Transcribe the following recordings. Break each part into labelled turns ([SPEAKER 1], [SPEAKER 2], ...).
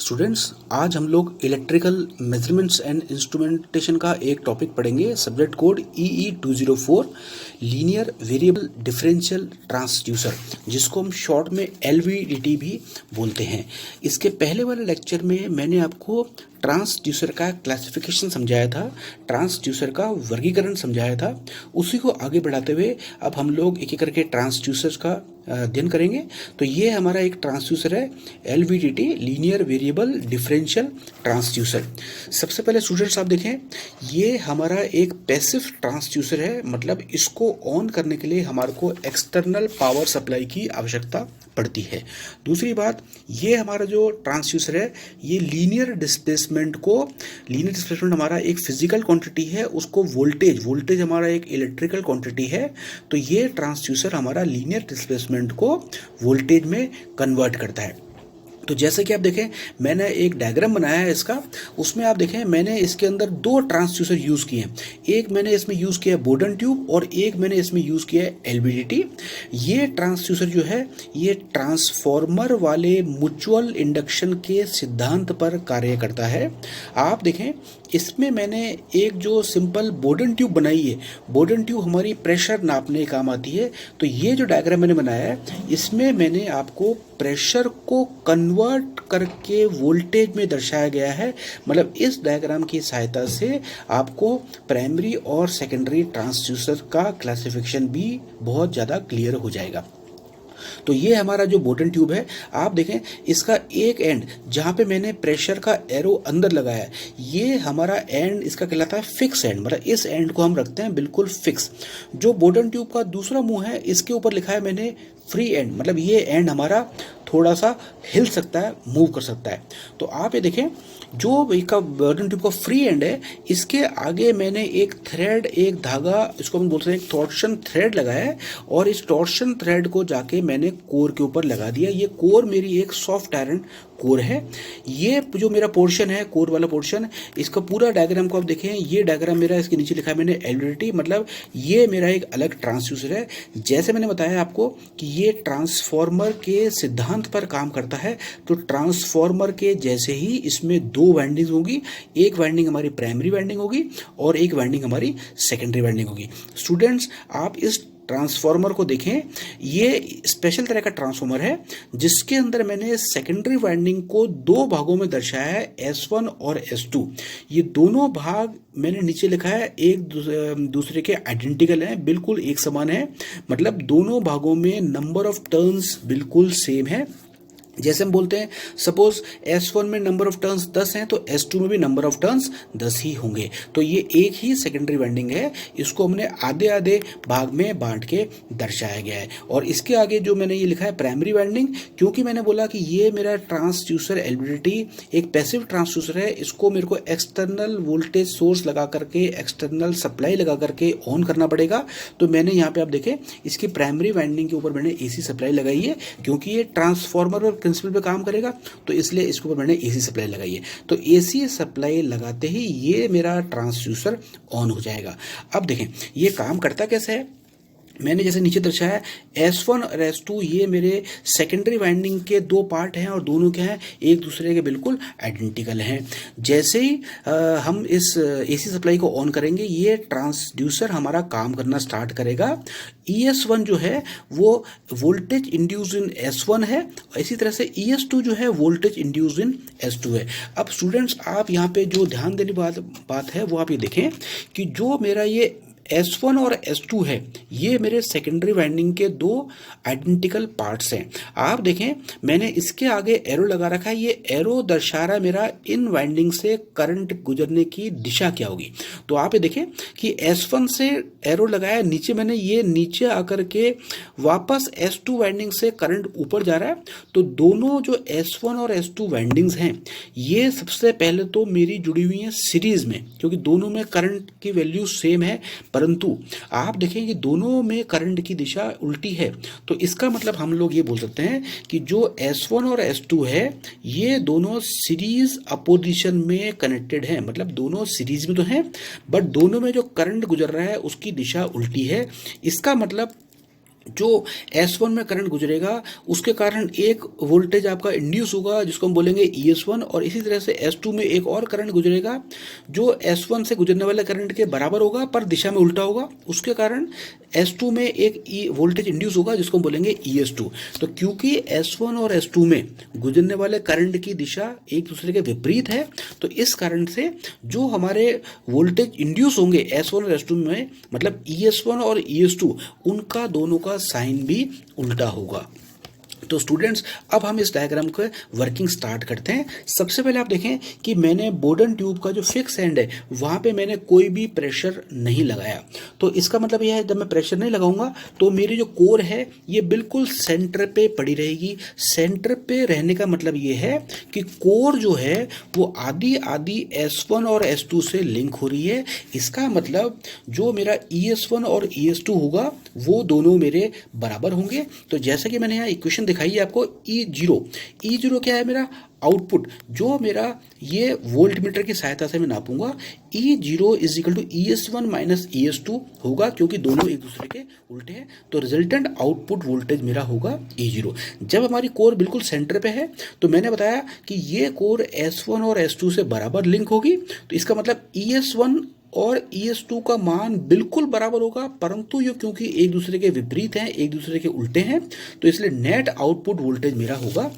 [SPEAKER 1] Students, आज हम लोग इलेक्ट्रिकल मेजरमेंट्स एंड इंस्ट्रूमेंटेशन का एक टॉपिक पढ़ेंगे। Subject code EE204 linear variable differential transducer, जिसको हम शॉर्ट में LVDT भी बोलते हैं। इसके पहले वाले लेक्चर में मैंने आपको ट्रांसड्यूसर का क्लासिफिकेशन समझाया था, ट्रांसड्यूसर का वर्गीकरण समझाया था। उसी को आगे बढ़ाते हुए अब हम लोग एक एक करके ट्रांसड्यूसर्स का अध्ययन करेंगे। तो ये हमारा एक ट्रांसड्यूसर है, LVDT linear variable differential transducer. सबसे पहले स्टूडेंट्स आप देखें, ये हमारा एक पैसिव ट्रांसड्यूसर है, मतलब इसको ऑन करने के लिए हमारे को एक्सटर्नल पावर सप्लाई की आवश्यकता पड़ती है। दूसरी बात, ये हमारा जो ट्रांसड्यूसर है, ये लीनियर डिस्प्लेसमेंट हमारा एक फिजिकल क्वांटिटी है, उसको वोल्टेज हमारा एक इलेक्ट्रिकल क्वांटिटी है। तो ये ट्रांसड्यूसर हमारा लीनियर डिस्प्लेसमेंट को वोल्टेज में कन्वर्ट करता है। तो जैसे कि आप देखें, मैंने एक डायग्राम बनाया है इसका, उसमें आप देखें मैंने इसके अंदर दो ट्रांसड्यूसर यूज़ किए हैं। एक मैंने इसमें यूज़ किया है बोर्डन ट्यूब और एक मैंने इसमें यूज़ किया है LVDT। ये ट्रांसड्यूसर जो है, ये ट्रांसफॉर्मर वाले म्यूचुअल इंडक्शन के सिद्धांत पर कार्य करता है। आप देखें, इसमें मैंने एक जो सिंपल बोर्डन ट्यूब बनाई है, बोर्डन ट्यूब हमारी प्रेशर नापने के काम आती है। तो ये जो डायग्राम मैंने बनाया है, इसमें मैंने आपको प्रेशर को कन्वर्ट करके वोल्टेज में दर्शाया गया है। मतलब इस डायग्राम की सहायता से आपको प्राइमरी और सेकेंडरी ट्रांसड्यूसर का क्लासिफिकेशन भी बहुत ज़्यादा क्लियर हो जाएगा। तो ये हमारा जो बोर्डन ट्यूब है, आप देखें इसका एक एंड जहाँ पे मैंने प्रेशर का एरो अंदर लगाया है, ये हमारा एंड इसका कहलाता है फिक्स एंड, मतलब इस एंड को हम रखते हैं बिल्कुल फिक्स। जो बोर्डन ट्यूब का दूसरा मुंह है, इसके ऊपर लिखा है मैंने फ्री एंड, मतलब ये एंड हमारा थोड़ा सा हिल सकता है, मूव कर सकता है। तो आप ये देखें, जो इसका बोर्डन ट्यूब का फ्री एंड है, इसके आगे मैंने एक थ्रेड, एक धागा, इसको हम बोलते हैं एक टॉर्शन थ्रेड लगाया है, और इस टॉर्शन थ्रेड को जाके मैंने कोर के ऊपर लगा दिया। ये कोर मेरी एक सॉफ्ट आयरन कोर है। ये जो मेरा पोर्शन है, कोर वाला पोर्शन, इसका पूरा डायग्राम को आप देखें, ये डायग्राम मेरा, इसके नीचे लिखा है मैंने LVDT, मतलब ये मेरा एक अलग ट्रांसड्यूसर है। जैसे मैंने बताया आपको कि ये ट्रांसफॉर्मर के सिद्धांत पर काम करता है, तो ट्रांसफॉर्मर के जैसे ही इसमें दो वाइंडिंग होगी, एक वाइंडिंग हमारी प्राइमरी वाइंडिंग होगी और एक वाइंडिंग हमारी सेकेंडरी वाइंडिंग होगी। स्टूडेंट्स, आप इस ट्रांसफॉर्मर को देखें, ये स्पेशल तरह का ट्रांसफॉर्मर है, जिसके अंदर मैंने सेकेंडरी वाइंडिंग को दो भागों में दर्शाया है, S1 और S2। ये दोनों भाग मैंने नीचे लिखा है, एक दूसरे के आइडेंटिकल हैं, बिल्कुल एक समान है, मतलब दोनों भागों में नंबर ऑफ टर्न्स बिल्कुल सेम है। जैसे हम बोलते हैं, सपोज S1 में नंबर ऑफ टर्न्स 10 हैं, तो S2 में भी नंबर ऑफ टर्न्स 10 ही होंगे। तो ये एक ही सेकेंडरी वाइंडिंग है, इसको हमने आधे आधे भाग में बांट के दर्शाया गया है। और इसके आगे जो मैंने ये लिखा है प्राइमरी वाइंडिंग, क्योंकि मैंने बोला कि ये मेरा ट्रांसड्यूसर LVDT एक पैसिव ट्रांसड्यूसर है, इसको मेरे को एक्सटर्नल वोल्टेज सोर्स लगा करके, एक्सटर्नल सप्लाई लगा करके ऑन करना पड़ेगा। तो मैंने यहाँ पे आप देखें, इसकी प्राइमरी वाइंडिंग के ऊपर मैंने AC सप्लाई लगाई है, क्योंकि ये ट्रांसफॉर्मर प्रिंसिपल पे काम करेगा, तो इसलिए इसके ऊपर मैंने AC सप्लाई लगाई है। तो AC सप्लाई लगाते ही ये मेरा ट्रांसड्यूसर ऑन हो जाएगा। अब देखें ये काम करता कैसे है। मैंने जैसे नीचे दर्शाया, S1 और S2 ये मेरे सेकेंडरी वाइंडिंग के दो पार्ट हैं, और दोनों क्या हैं, एक दूसरे के बिल्कुल आइडेंटिकल हैं। जैसे ही हम इस AC सप्लाई को ऑन करेंगे, ये ट्रांसड्यूसर हमारा काम करना स्टार्ट करेगा। ES1 जो है वो वोल्टेज इंड्यूस इन S1 है, इसी तरह से ES2 जो है वोल्टेज इंड्यूस इन S2 है। अब स्टूडेंट्स, आप यहाँ पे जो ध्यान देने बात है वो आप ये देखें कि जो मेरा ये S1 और S2 है, ये मेरे सेकेंडरी वाइंडिंग के दो आइडेंटिकल पार्ट्स हैं। आप देखें, मैंने इसके आगे एरो लगा रखा है, ये एरो दर्शा रहा है मेरा इन वाइंडिंग से करंट गुजरने की दिशा क्या होगी। तो आप ये देखें कि S1 से एरो लगाया, नीचे मैंने ये नीचे आकर के वापस S2 वाइंडिंग से करंट ऊपर जा रहा है। तो दोनों जो S1 और S2 वाइंडिंग्स हैं, ये सबसे पहले तो मेरी जुड़ी हुई हैं सीरीज में, क्योंकि दोनों में करंट की वैल्यू सेम है, परंतु आप देखें कि दोनों में करंट की दिशा उल्टी है। तो इसका मतलब हम लोग ये बोल सकते हैं कि जो S1 और S2 है, ये दोनों सीरीज अपोजिशन में कनेक्टेड हैं, मतलब दोनों सीरीज में तो हैं, बट दोनों में जो करंट गुजर रहा है उसकी दिशा उल्टी है। इसका मतलब जो S1 में करंट गुजरेगा उसके कारण एक वोल्टेज आपका इंड्यूस होगा जिसको हम बोलेंगे ES1, और इसी तरह से S2 में एक और करंट गुजरेगा जो S1 से गुजरने वाले करंट के बराबर होगा पर दिशा में उल्टा होगा, उसके कारण S2 में एक वोल्टेज इंड्यूस होगा जिसको हम बोलेंगे ES2। तो क्योंकि S1 और S2 में गुजरने वाले करंट की दिशा एक दूसरे के विपरीत है, तो इस कारण से जो हमारे वोल्टेज इंड्यूस होंगे S1 और S2 में, मतलब ES1 और ES2, उनका दोनों का साइन भी उल्टा होगा। तो स्टूडेंट्स अब हम इस डायग्राम को वर्किंग स्टार्ट करते हैं। सबसे पहले आप देखें कि मैंने बोर्डन ट्यूब का जो फिक्स एंड है वहाँ पे मैंने कोई भी प्रेशर नहीं लगाया। तो इसका मतलब यह है जब मैं प्रेशर नहीं लगाऊंगा तो मेरी जो कोर है ये बिल्कुल सेंटर पे पड़ी रहेगी। सेंटर पे रहने का मतलब ये है कि कोर जो है वो आधी आधी S1 और S2 से लिंक हो रही है। इसका मतलब जो मेरा ES1 और ES2 होगा वो दोनों मेरे बराबर होंगे। तो जैसे कि मैंने यहाँ इक्वेशन दिखाई है आपको, E0 क्या है मेरा आउटपुट, जो मेरा ये वोल्ट मीटर की सहायता से मैं नापूंगा। E0 is equal to ES1 minus ES2 होगा क्योंकि दोनों एक दूसरे के उल्टे हैं। तो रिजल्टेंट आउटपुट वोल्टेज मेरा होगा E0। जब हमारी कोर बिल्कुल सेंटर पे है तो मैंने बताया कि ये कोर S1 और S2 से बराबर लिंक होगी। तो इसका मतलब ES1 और ES2 का मान बिल्कुल बराबर होगा, परंतु ये क्योंकि एक दूसरे के विपरीत हैं, एक दूसरे के उल्टे हैं, तो इसलिए नेट आउटपुट वोल्टेज मेरा होगा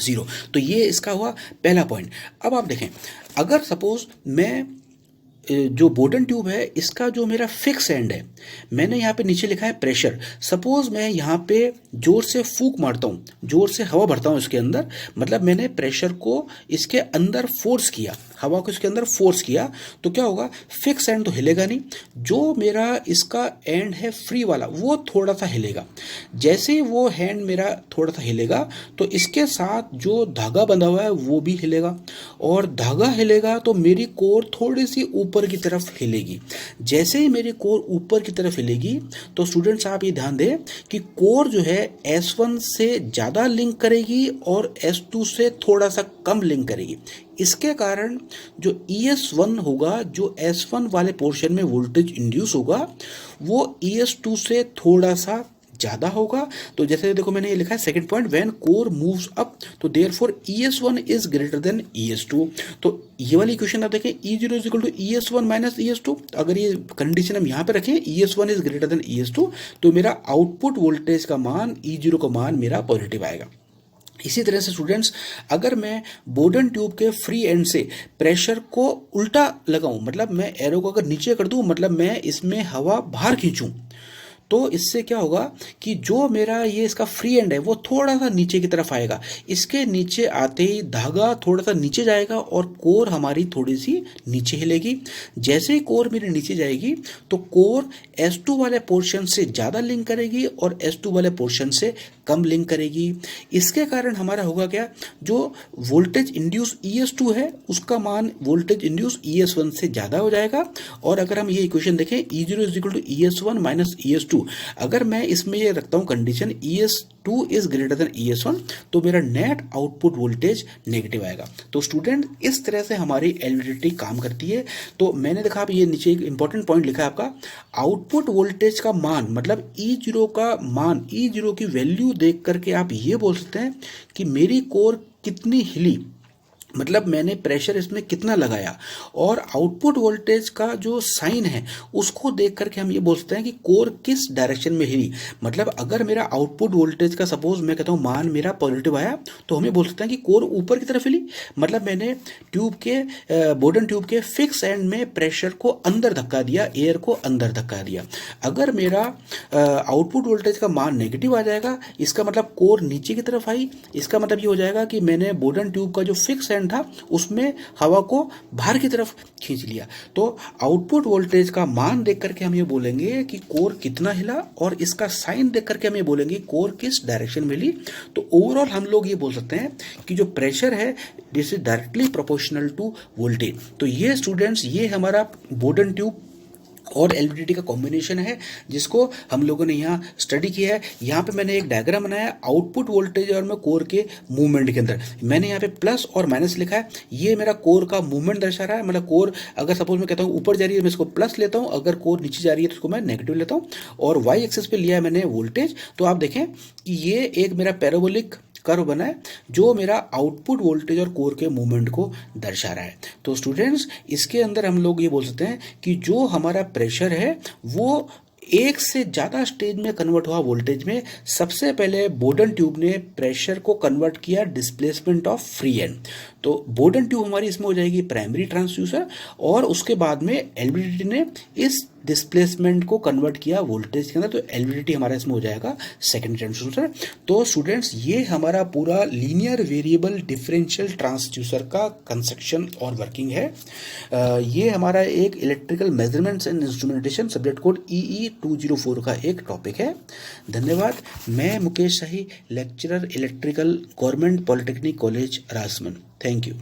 [SPEAKER 1] 0। तो ये इसका हुआ पहला पॉइंट। अब आप देखें, अगर सपोज मैं जो बोर्डन ट्यूब है इसका जो मेरा फिक्स एंड है, मैंने यहाँ पे नीचे लिखा है प्रेशर। सपोज मैं यहाँ पे जोर से फूंक मारता हूँ, जोर से हवा भरता हूँ इसके अंदर, मतलब मैंने प्रेशर को इसके अंदर फोर्स किया, हवा को इसके अंदर फोर्स किया, तो क्या होगा, फिक्स एंड तो हिलेगा नहीं, जो मेरा इसका एंड है फ्री वाला वो थोड़ा सा हिलेगा। जैसे ही वो हैंड मेरा थोड़ा सा हिलेगा तो इसके साथ जो धागा बंधा हुआ है वो भी हिलेगा, और धागा हिलेगा तो मेरी कोर थोड़ी सी ऊपर की तरफ हिलेगी। जैसे ही मेरी कोर ऊपर की तरफ हिलेगी तो स्टूडेंट्स आप ये ध्यान दें कि कोर जो है S1 से ज़्यादा लिंक करेगी और S2 से थोड़ा सा कम लिंक करेगी। इसके कारण जो ES1 होगा, जो S1 वाले पोर्शन में वोल्टेज इंड्यूस होगा, वो ES2 से थोड़ा सा ज़्यादा होगा। तो जैसे देखो मैंने ये लिखा है second point, when core moves up तो therefore ES1 is greater than ES2। तो ये वाली इक्वेशन आप देखें, E0 is equal to ES1 minus ES2। अगर ये कंडीशन हम यहाँ पे रखें ES1 is greater than ES2 तो मेरा आउटपुट वोल्टेज का मान E0 का मान मेरा पॉजिटिव आएगा। इसी तरह से स्टूडेंट्स अगर मैं बोर्डन ट्यूब के फ्री एंड से प्रेशर को उल्टा लगाऊं, मतलब मैं एरो को अगर नीचे कर दूं, मतलब मैं इसमें हवा बाहर खींचूं, तो इससे क्या होगा कि जो मेरा ये इसका फ्री एंड है वो थोड़ा सा नीचे की तरफ आएगा। इसके नीचे आते ही धागा थोड़ा सा नीचे जाएगा और कोर हमारी थोड़ी सी नीचे हिलेगी। जैसे ही कोर मेरी नीचे जाएगी तो कोर S2 वाले पोर्शन से ज़्यादा लिंक करेगी और S2 वाले पोर्शन से कम लिंक करेगी। इसके कारण हमारा होगा क्या, जो वोल्टेज इंड्यूस ES2 है उसका मान वोल्टेज इंड्यूस ES1 से ज़्यादा हो जाएगा। और अगर हम ये इक्वेशन देखें E0 is equal to ES1 minus ES2, अगर मैं इसमें ये रखता हूं condition ES2 is greater then ES1 तो मेरा नेट आउटपुट वोल्टेज नेगेटिव आएगा। तो स्टूडेंट इस तरह से हमारी एलवीडीटी काम करती है। तो मैंने देखा आप ये नीचे एक इंपॉर्टेंट पॉइंट लिखा है आपका, आउटपुट वोल्टेज का मान मतलब E0 का मान, E0 की वैल्यू देख करके आप ये बोल सकते हैं कि मेरी कोर कितनी हिली, मतलब मैंने प्रेशर इसमें कितना लगाया। और आउटपुट वोल्टेज का जो साइन है उसको देख करके हम ये बोल सकते हैं कि कोर किस डायरेक्शन में हिली। मतलब अगर मेरा आउटपुट वोल्टेज का सपोज मैं कहता हूँ मान मेरा पॉजिटिव आया तो हमें बोल सकते हैं कि कोर ऊपर की तरफ हिली, मतलब मैंने ट्यूब के बोर्डन ट्यूब के फिक्स एंड में प्रेशर को अंदर धक्का दिया, एयर को अंदर धक्का दिया। अगर मेरा आउटपुट वोल्टेज का मान नेगेटिव आ जाएगा, इसका मतलब कोर नीचे की तरफ आई, इसका मतलब ये हो जाएगा कि मैंने बोर्डन ट्यूब का जो फिक्स था उसमें हवा को बाहर की तरफ खींच लिया। तो आउटपुट वोल्टेज का मान देख करके हम ये बोलेंगे कि कोर कितना हिला, और इसका साइन देख करके हम ये बोलेंगे कोर किस डायरेक्शन में हिली। तो ओवरऑल हम लोग ये बोल सकते हैं कि जो प्रेशर है this is directly proportional to voltage. तो ये स्टूडेंट्स ये हमारा बोर्डन ट्यूब और एलवीडीटी का कॉम्बिनेशन है जिसको हम लोगों ने यहाँ स्टडी किया है। यहाँ पे मैंने एक डायग्राम बनाया है आउटपुट वोल्टेज और मैं कोर के मूवमेंट के अंदर मैंने यहाँ पे प्लस और माइनस लिखा है। ये मेरा कोर का मूवमेंट दर्शा रहा है, मतलब कोर अगर सपोज मैं कहता हूँ ऊपर जा रही है मैं इसको प्लस लेता हूँ, अगर कोर नीचे जा रही है तो इसको मैं नेगेटिव लेता हूँ। और वाई एक्सेस पे लिया है मैंने वोल्टेज। तो आप देखें कि ये एक मेरा पैराबोलिक कर्व बना है जो मेरा आउटपुट वोल्टेज और कोर के मूवमेंट को दर्शा रहा है। तो स्टूडेंट्स इसके अंदर हम लोग ये बोल सकते हैं कि जो हमारा प्रेशर है वो एक से ज़्यादा स्टेज में कन्वर्ट हुआ वोल्टेज में। सबसे पहले बोर्डन ट्यूब ने प्रेशर को कन्वर्ट किया डिस्प्लेसमेंट ऑफ फ्री एंड। तो बोर्डन ट्यूब हमारी इसमें हो जाएगी प्राइमरी ट्रांसड्यूसर, और उसके बाद में एलवीडीटी ने इस डिस्प्लेसमेंट को कन्वर्ट किया वोल्टेज के अंदर, तो एलवीडीटी हमारा इसमें हो जाएगा सेकेंडरी ट्रांसड्यूसर। तो स्टूडेंट्स ये हमारा पूरा लीनियर वेरिएबल डिफरेंशियल ट्रांसड्यूसर का कंस्ट्रक्शन और वर्किंग है। ये हमारा एक electrical measurements and instrumentation subject code EE 204 का एक टॉपिक है। धन्यवाद। मैं Mukesh Shahi, lecturer electrical, government polytechnic college Rajmand. Thank you.